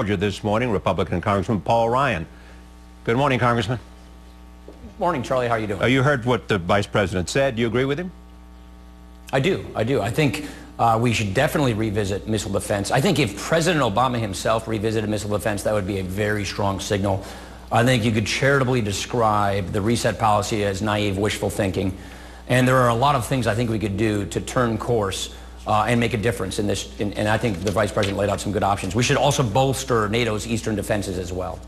Georgia this morning, Republican Congressman Paul Ryan. Good morning, Congressman. Morning, Charlie. How are you doing? You heard what the Vice President said. Do you agree with him? I do. I think we should definitely revisit missile defense. I think if President Obama himself revisited missile defense, that would be a very strong signal. I think you could charitably describe the reset policy as naive wishful thinking. And there are a lot of things I think we could do to turn course and make a difference in this. And I think the Vice President laid out some good options. We should also bolster NATO's eastern defenses as well.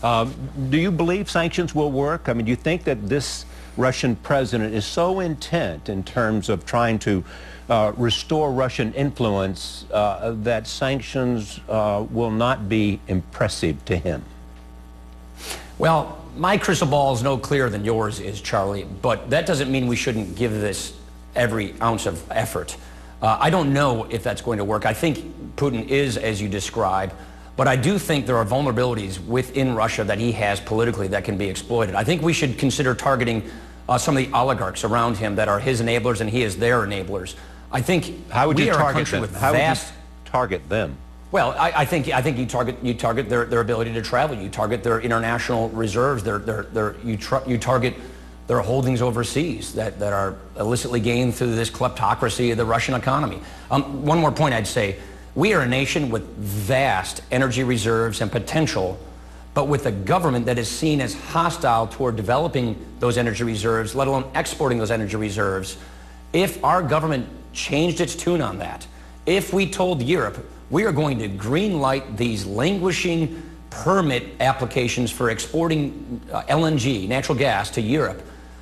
Do you believe sanctions will work? I mean, do you think that this Russian president is so intent in terms of trying to restore Russian influence that sanctions will not be impressive to him? Well, my crystal ball is no clearer than yours is, Charlie, but that doesn't mean we shouldn't give this every ounce of effort. I don't know if that's going to work. I think Putin is, as you describe, but I do think there are vulnerabilities within Russia that he has politically that can be exploited. I think we should consider targeting some of the oligarchs around him that are his enablers and he is their enablers. I think How would you we are target a country them? with How vast... would you target them? Well, I think you target their ability to travel. You target their international reserves. You target their holdings overseas that are illicitly gained through this kleptocracy of the Russian economy. One more point I'd say. We are a nation with vast energy reserves and potential, but with a government that is seen as hostile toward developing those energy reserves, let alone exporting those energy reserves. If our government changed its tune on that, if we told Europe, we are going to green light these languishing permit applications for exporting LNG, natural gas, to Europe,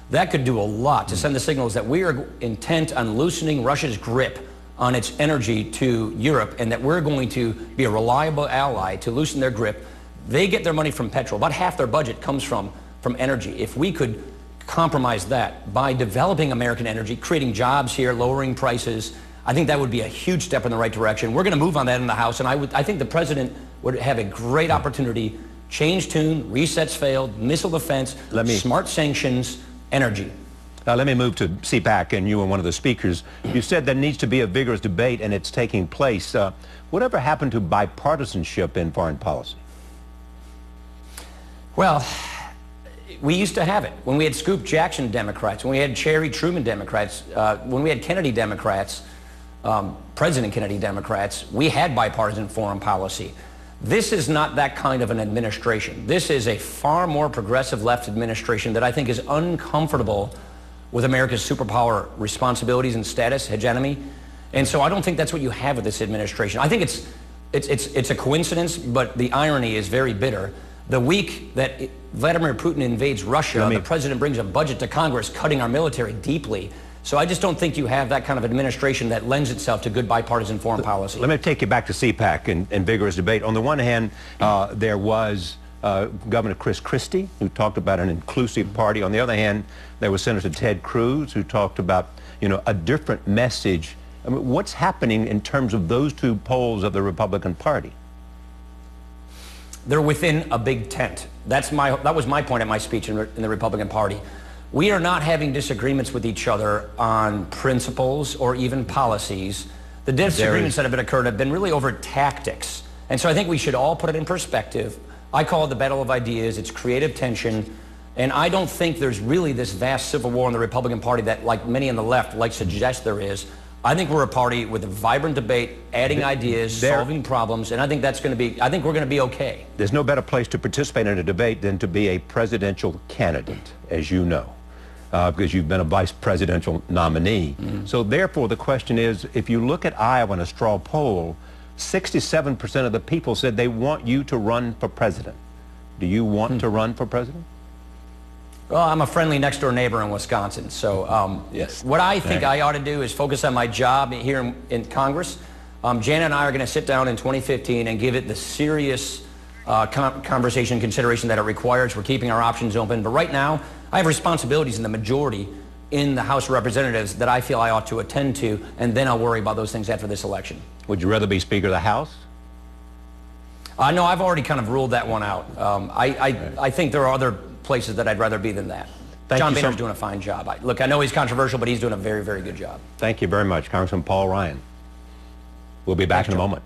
that could do a lot to send the signals that we are intent on loosening Russia's grip on its energy to Europe, and that we're going to be a reliable ally to loosen their grip. They get their money from petrol. About half their budget comes from energy. If we could compromise that by developing American energy, creating jobs here, lowering prices, I think that would be a huge step in the right direction. We're going to move on that in the House, and I think the President would have a great opportunity. Change tune, resets failed, missile defense, smart sanctions, energy. Let me move to CPAC, and you were one of the speakers. You said there needs to be a vigorous debate, and it's taking place. Whatever happened to bipartisanship in foreign policy? Well, we used to have it. When we had Scoop Jackson Democrats, when we had Cherry Truman Democrats, when we had Kennedy Democrats, President Kennedy Democrats, we had bipartisan foreign policy. This is not that kind of an administration. This is a far more progressive left administration that I think is uncomfortable with America's superpower responsibilities and status, hegemony. And so I don't think that's what you have with this administration. I think it's a coincidence, but the irony is very bitter. The week that Vladimir Putin invades Russia, the president brings a budget to Congress cutting our military deeply. So I just don't think you have that kind of administration that lends itself to good bipartisan foreign policy. Let me take you back to CPAC and vigorous debate. On the one hand, there was Governor Chris Christie, who talked about an inclusive party. On the other hand, there was Senator Ted Cruz, who talked about, a different message. I mean, what's happening in terms of those two poles of the Republican Party? They're within a big tent. That was my point at my speech in the Republican Party. We are not having disagreements with each other on principles or even policies. The disagreements that have occurred have been really over tactics. And so I think we should all put it in perspective. I call it the battle of ideas. It's creative tension. And I don't think there's really this vast civil war in the Republican Party that, like many on the left, like suggest there is. I think we're a party with a vibrant debate, adding ideas, solving problems, and I think we're going to be okay. There's no better place to participate in a debate than to be a presidential candidate, as you know, because you've been a vice presidential nominee. So therefore, the question is, if you look at Iowa in a straw poll, 67% of the people said they want you to run for president. Do you want to run for president? Well, I'm a friendly next-door neighbor in Wisconsin, so yes. What I think I ought to do is focus on my job here in Congress. Janet and I are going to sit down in 2015 and give it the serious conversation and consideration that it requires. We're keeping our options open, but right now, I have responsibilities in the majority in the House of Representatives that I feel I ought to attend to, and then I'll worry about those things after this election. Would you rather be Speaker of the House? No, I've already kind of ruled that one out. I think there are other places that I'd rather be than that. John Boehner's doing a fine job. Look, I know he's controversial, but he's doing a very, very good job. Thank you very much, Congressman Paul Ryan. We'll be back in a moment.